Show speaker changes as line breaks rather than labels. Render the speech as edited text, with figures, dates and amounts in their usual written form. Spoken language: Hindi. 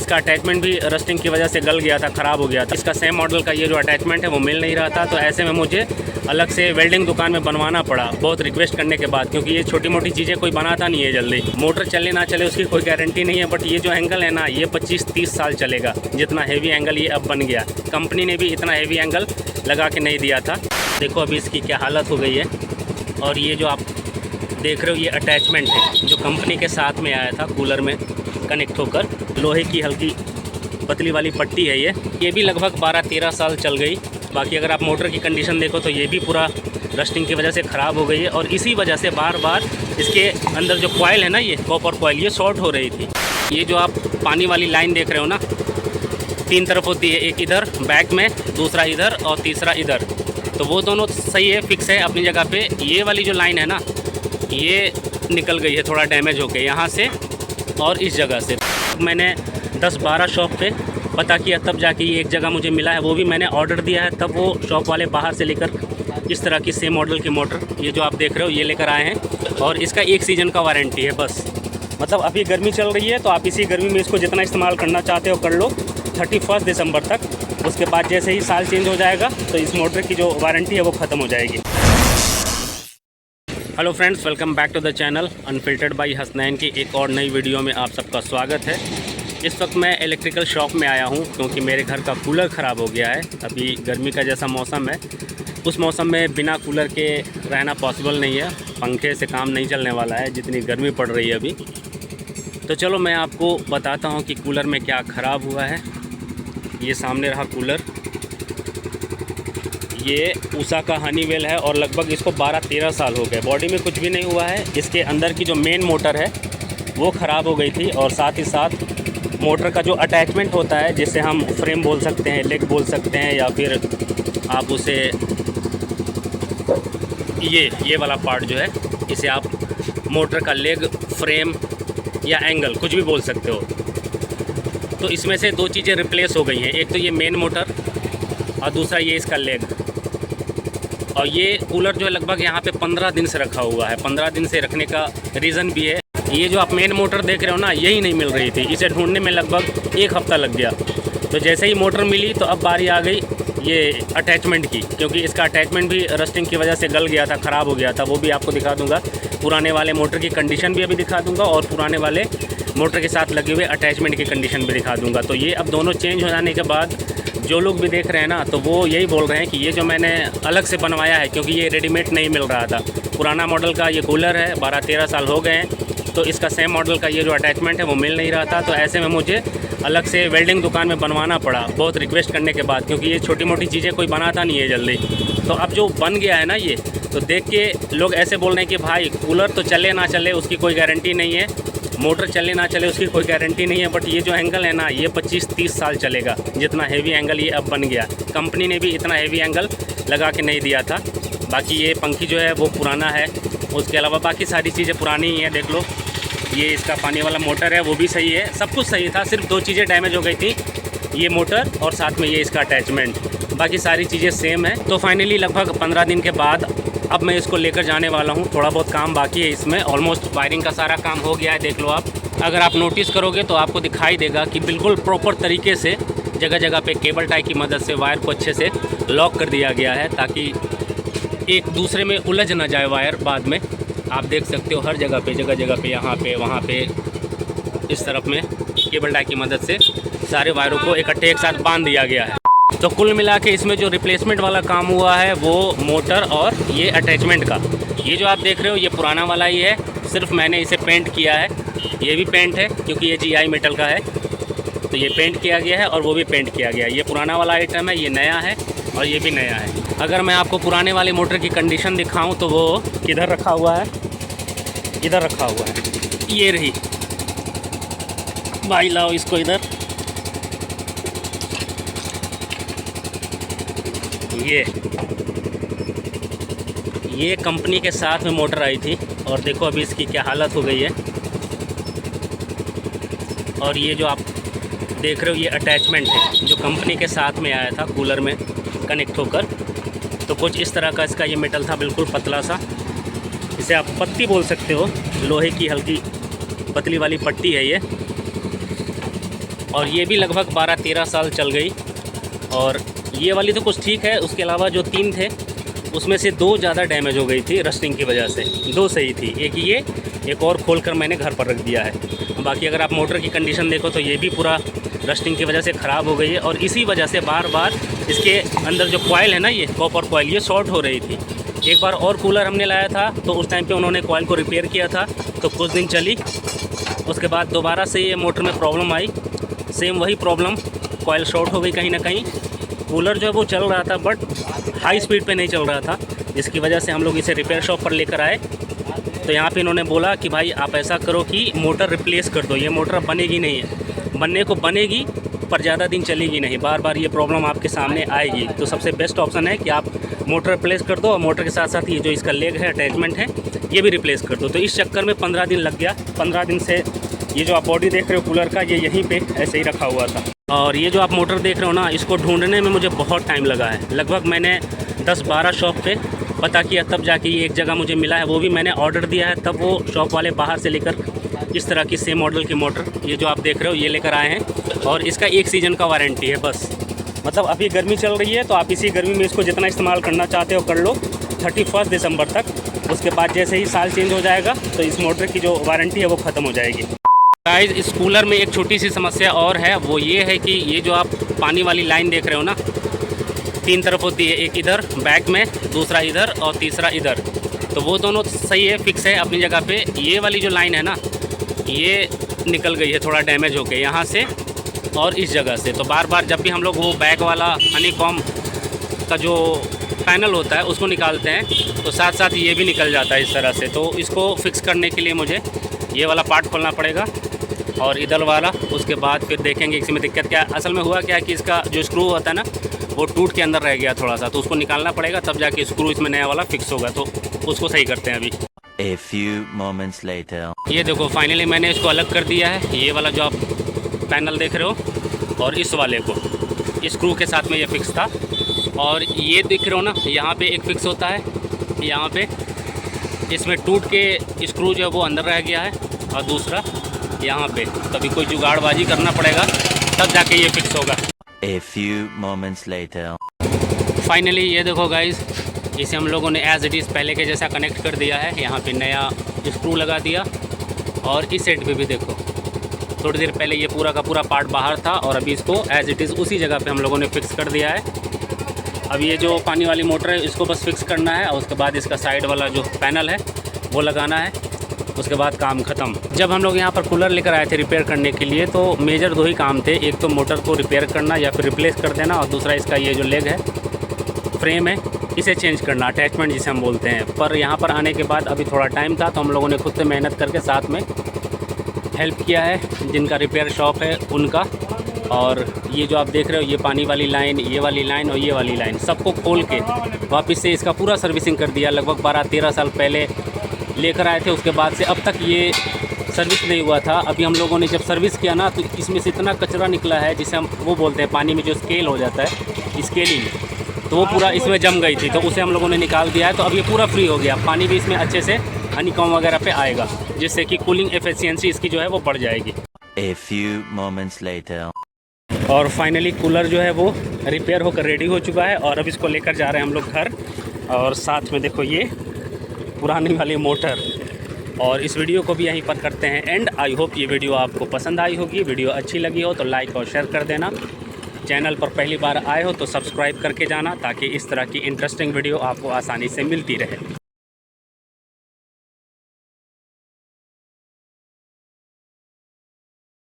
इसका अटैचमेंट भी रस्टिंग की वजह से गल गया था, ख़राब हो गया था। इसका सेम मॉडल का ये जो अटैचमेंट है वो मिल नहीं रहा था, तो ऐसे में मुझे अलग से वेल्डिंग दुकान में बनवाना पड़ा, बहुत रिक्वेस्ट करने के बाद, क्योंकि ये छोटी मोटी चीज़ें कोई बनाता नहीं है जल्दी। मोटर चले ना चले उसकी कोई गारंटी नहीं है, बट ये जो एंगल है ना, ये 25-30 साल चलेगा, जितना हेवी एंगल ये अब बन गया। कंपनी ने भी इतना हेवी एंगल लगा के नहीं दिया था। देखो अभी इसकी क्या हालत हो गई है। और ये जो आप देख रहे हो ये अटैचमेंट है जो कंपनी के साथ में आया था, कूलर में कनेक्ट होकर। लोहे की हल्की पतली वाली पट्टी है ये भी लगभग 12-13 साल चल गई। बाकी अगर आप मोटर की कंडीशन देखो तो ये भी पूरा रस्टिंग की वजह से ख़राब हो गई है, और इसी वजह से बार बार इसके अंदर जो कॉइल है ना, ये कॉपर कॉइल, ये शॉर्ट हो रही थी। ये जो आप पानी वाली लाइन देख रहे हो ना, 3 तरफ होती है, एक इधर बैक में, दूसरा इधर और तीसरा इधर, तो वो दोनों सही है, फिक्स है अपनी जगह पे। ये वाली जो लाइन है ना, ये निकल गई है थोड़ा डैमेज होके यहाँ से और इस जगह से। मैंने 10-12 शॉप पे पता किया, तब जाके ये एक जगह मुझे मिला है, वो भी मैंने ऑर्डर दिया है, तब वो शॉप वाले बाहर से लेकर इस तरह की सेम मॉडल की मोटर, ये जो आप देख रहे हो, ये लेकर आए हैं। और इसका 1 सीज़न का वारंटी है बस। मतलब अभी गर्मी चल रही है, तो आप इसी गर्मी में इसको जितना इस्तेमाल करना चाहते हो कर लो, 31 दिसंबर तक। उसके बाद जैसे ही साल चेंज हो जाएगा तो इस मोटर की जो वारंटी है वो ख़त्म हो जाएगी। Hello friends, welcome back to the channel unfiltered by Hasnain की एक और नई वीडियो में आप सबका स्वागत है। इस वक्त मैं इलेक्ट्रिकल शॉप में आया हूं, क्योंकि मेरे घर का कूलर ख़राब हो गया है। अभी गर्मी का जैसा मौसम है, उस मौसम में बिना कूलर के रहना पॉसिबल नहीं है। पंखे से काम नहीं चलने वाला है, जितनी गर्मी पड़ रही है अभी। तो चलो मैं आपको बताता हूं कि कूलर में क्या ख़राब हुआ है। ये सामने रहा कूलर, ये उषा का हनीवेल है और लगभग इसको 12-13 साल हो गए। बॉडी में कुछ भी नहीं हुआ है। इसके अंदर की जो मेन मोटर है वो ख़राब हो गई थी, और साथ ही साथ मोटर का जो अटैचमेंट होता है, जिसे हम फ्रेम बोल सकते हैं, लेग बोल सकते हैं, या फिर आप उसे ये वाला पार्ट जो है, इसे आप मोटर का लेग, फ्रेम या एंगल कुछ भी बोल सकते हो। तो इसमें से 2 चीज़ें रिप्लेस हो गई हैं। एक तो ये मेन मोटर और दूसरा ये इसका लेग। और ये कूलर जो है लगभग यहाँ पे 15 दिन से रखा हुआ है। 15 दिन से रखने का रीज़न भी है, ये जो आप मेन मोटर देख रहे हो ना, यही नहीं मिल रही थी। इसे ढूंढने में लगभग 1 हफ़्ता लग गया। तो जैसे ही मोटर मिली तो अब बारी आ गई ये अटैचमेंट की, क्योंकि इसका अटैचमेंट भी रस्टिंग की वजह से गल गया था, ख़राब हो गया था। वो भी आपको दिखा दूँगा। पुराने वाले मोटर की कंडीशन भी अभी दिखा दूँगा, और पुराने वाले मोटर के साथ लगे हुए अटैचमेंट की कंडीशन भी दिखा दूँगा। तो ये अब दोनों चेंज हो जाने के बाद जो लोग भी देख रहे हैं ना, तो वो यही बोल रहे हैं कि ये जो मैंने अलग से बनवाया है, क्योंकि ये रेडीमेड नहीं मिल रहा था। पुराना मॉडल का ये कूलर है, 12-13 साल हो गए हैं, तो इसका सेम मॉडल का ये जो अटैचमेंट है वो मिल नहीं रहा था। तो ऐसे में मुझे अलग से वेल्डिंग दुकान में बनवाना पड़ा, बहुत रिक्वेस्ट करने के बाद, क्योंकि ये छोटी मोटी चीज़ें कोई बनाता नहीं है जल्दी। तो अब जो बन गया है ना ये, तो देख के लोग ऐसे बोल रहे हैं कि भाई कूलर तो चले ना चले उसकी कोई गारंटी नहीं है, मोटर चले ना चले उसकी कोई गारंटी नहीं है, बट ये जो एंगल है ना, ये 25-30 साल चलेगा, जितना हेवी एंगल ये अब बन गया। कंपनी ने भी इतना हेवी एंगल लगा के नहीं दिया था। बाकी ये पंखी जो है वो पुराना है, उसके अलावा बाकी सारी चीज़ें पुरानी ही हैं। देख लो, ये इसका पानी वाला मोटर है वो भी सही है, सब कुछ सही था। सिर्फ 2 चीज़ें डैमेज हो गई थी, ये मोटर और साथ में ये इसका अटैचमेंट। बाकी सारी चीज़ें सेम है। तो फाइनली लगभग 15 दिन के बाद अब मैं इसको लेकर जाने वाला हूँ। थोड़ा बहुत काम बाकी है इसमें, ऑलमोस्ट वायरिंग का सारा काम हो गया है। देख लो आप, अगर आप नोटिस करोगे तो आपको दिखाई देगा कि बिल्कुल प्रॉपर तरीके से जगह जगह पे केबल टाई की मदद से वायर को अच्छे से लॉक कर दिया गया है, ताकि एक दूसरे में उलझ ना जाए वायर बाद में। आप देख सकते हो हर जगह पे, जगह जगह पे, यहाँ पे, वहाँ पे, इस तरफ में केबल टाई की मदद से सारे वायरों को इकट्ठे एक साथ बांध दिया गया है। तो कुल मिला के इसमें जो रिप्लेसमेंट वाला काम हुआ है वो मोटर और ये अटैचमेंट का। ये जो आप देख रहे हो ये पुराना वाला ही है, सिर्फ मैंने इसे पेंट किया है। ये भी पेंट है क्योंकि ये GI मेटल का है, तो ये पेंट किया गया है और वो भी पेंट किया गया है। ये पुराना वाला आइटम है, ये नया है और ये भी नया है। अगर मैं आपको पुराने वाले मोटर की कंडीशन दिखाऊं तो वो किधर रखा हुआ है, इधर रखा हुआ है, ये रही। भाई लाओ इसको इधर। ये कंपनी के साथ में मोटर आई थी, और देखो अभी इसकी क्या हालत हो गई है। और ये जो आप देख रहे हो ये अटैचमेंट है जो कंपनी के साथ में आया था कूलर में कनेक्ट होकर। तो कुछ इस तरह का इसका ये मेटल था, बिल्कुल पतला सा, इसे आप पत्ती बोल सकते हो। लोहे की हल्की पतली वाली पट्टी है ये। और ये भी लगभग 12-13 साल चल गई। और ये वाली तो कुछ ठीक है, उसके अलावा जो 3 थे उसमें से 2 ज़्यादा डैमेज हो गई थी रस्टिंग की वजह से। 2 सही थी, एक ये, एक और खोलकर मैंने घर पर रख दिया है। बाकी अगर आप मोटर की कंडीशन देखो तो ये भी पूरा रस्टिंग की वजह से ख़राब हो गई है। और इसी वजह से बार बार इसके अंदर जो कॉइल है ना, ये कॉपर कॉइल, ये शॉर्ट हो रही थी। एक बार और कूलर हमने लाया था तो उस टाइम पे उन्होंने कॉइल को रिपेयर किया था, तो कुछ दिन चली। उसके बाद दोबारा से ये मोटर में प्रॉब्लम आई, सेम वही प्रॉब्लम, कॉइल शॉर्ट हो गई कहीं ना कहीं। कूलर जो है वो चल रहा था बट हाई स्पीड पे नहीं चल रहा था, जिसकी वजह से हम लोग इसे रिपेयर शॉप पर लेकर आए। तो यहाँ पे इन्होंने बोला कि भाई आप ऐसा करो कि मोटर रिप्लेस कर दो, ये मोटर बनेगी नहीं है, बनने को बनेगी पर ज़्यादा दिन चलेगी नहीं, बार बार ये प्रॉब्लम आपके सामने आएगी। तो सबसे बेस्ट ऑप्शन है कि आप मोटर रिप्लेस कर दो और मोटर के साथ साथ ये जो इसका लेग है, अटैचमेंट है, ये भी रिप्लेस कर दो। तो इस चक्कर में 15 दिन लग गया। 15 दिन से ये जो आप बॉडी देख रहे हो कूलर का, ये यहीं पे ऐसे ही रखा हुआ था। और ये जो आप मोटर देख रहे हो ना, इसको ढूंढने में मुझे बहुत टाइम लगा है। लगभग मैंने 10-12 शॉप पे पता किया, तब जाके ये एक जगह मुझे मिला है, वो भी मैंने ऑर्डर दिया है। तब वो शॉप वाले बाहर से लेकर इस तरह की सेम मॉडल की मोटर, ये जो आप देख रहे हो, ये लेकर आए हैं। और इसका 1 सीज़न का वारंटी है बस। मतलब अभी गर्मी चल रही है तो आप इसी गर्मी में इसको जितना इस्तेमाल करना चाहते हो कर लो, 31 दिसंबर तक। उसके बाद जैसे ही साल चेंज हो जाएगा तो इस मोटर की जो वारंटी है वो ख़त्म हो जाएगी। गाइस, इस कूलर में एक छोटी सी समस्या और है, वो ये है कि ये जो आप पानी वाली लाइन देख रहे हो ना, 3 तरफ होती है, एक इधर बैक में, दूसरा इधर और तीसरा इधर। तो वो दोनों सही है, फिक्स है अपनी जगह पे। ये वाली जो लाइन है ना, ये निकल गई है थोड़ा डैमेज होके यहाँ से और इस जगह से। तो बार बार जब भी हम लोग वो बैक वाला हनीकॉम का जो पैनल होता है उसको निकालते हैं तो साथ साथ ये भी निकल जाता है इस तरह से। तो इसको फिक्स करने के लिए मुझे ये वाला पार्ट खोलना पड़ेगा और इधर वाला। उसके बाद फिर देखेंगे इसमें दिक्कत क्या है। असल में हुआ क्या है कि इसका जो स्क्रू होता है ना, वो टूट के अंदर रह गया थोड़ा सा, तो उसको निकालना पड़ेगा, तब जाके स्क्रू इसमें नया वाला फिक्स होगा। तो उसको सही करते हैं अभी।
A few moments later.
ये देखो फाइनली मैंने इसको अलग कर दिया है। ये वाला जो आप पैनल देख रहे हो और इस वाले को स्क्रू के साथ में ये फिक्स था। और ये देख रहे हो ना, यहाँ पे एक फिक्स होता है, यहाँ पे इसमें टूट के स्क्रू जो है वो अंदर रह गया है, और दूसरा यहाँ पे। तभी कोई जुगाड़बाजी करना पड़ेगा तब जाके ये फिक्स होगा।
A few moments later.
Finally ये देखो गाइस, इसे हम लोगों ने एज इट इज़ पहले के जैसा कनेक्ट कर दिया है। यहाँ पे नया स्क्रू लगा दिया और इस साइड पे भी देखो, थोड़ी देर पहले ये पूरा का पूरा पार्ट बाहर था और अभी इसको एज इट इज़ उसी जगह पे हम लोगों ने फिक्स कर दिया है। अब ये जो पानी वाली मोटर है इसको बस फिक्स करना है और उसके बाद इसका साइड वाला जो पैनल है वो लगाना है, उसके बाद काम ख़त्म। जब हम लोग यहाँ पर कूलर लेकर आए थे रिपेयर करने के लिए तो मेजर 2 ही काम थे, एक तो मोटर को रिपेयर करना या फिर रिप्लेस कर देना, और दूसरा इसका ये जो लेग है, फ्रेम है, इसे चेंज करना, अटैचमेंट जिसे हम बोलते हैं। पर यहाँ पर आने के बाद अभी थोड़ा टाइम था तो हम लोगों ने खुद से मेहनत करके साथ में हेल्प किया है जिनका रिपेयर शॉप है उनका। और ये जो आप देख रहे हो, ये पानी वाली लाइन, ये वाली लाइन और ये वाली लाइन, सबको खोल के वापस से इसका पूरा सर्विसिंग कर दिया। लगभग 12-13 साल पहले लेकर आए थे, उसके बाद से अब तक ये सर्विस नहीं हुआ था। अभी हम लोगों ने जब सर्विस किया ना तो इसमें से इतना कचरा निकला है जिसे हम वो बोलते हैं पानी में जो स्केल हो जाता है, स्केलिंग, तो वो पूरा इसमें जम गई थी, तो उसे हम लोगों ने निकाल दिया है। तो अब ये पूरा फ्री हो गया, पानी भी इसमें अच्छे से हनीकॉम वगैरह पे आएगा, जिससे कि कूलिंग एफिशिएंसी इसकी जो है वो बढ़ जाएगी।
A few moments later.
और फाइनली कूलर जो है वो रिपेयर होकर रेडी हो चुका है और अब इसको लेकर जा रहे हैं हम लोग घर। और साथ में देखो ये पुरानी वाली मोटर। और इस वीडियो को भी यहीं पर करते हैं एंड। आई होप ये वीडियो आपको पसंद आई होगी। वीडियो अच्छी लगी हो तो लाइक और शेयर कर देना। चैनल पर पहली बार आए हो तो सब्सक्राइब करके जाना ताकि इस तरह की इंटरेस्टिंग वीडियो आपको आसानी से मिलती रहे।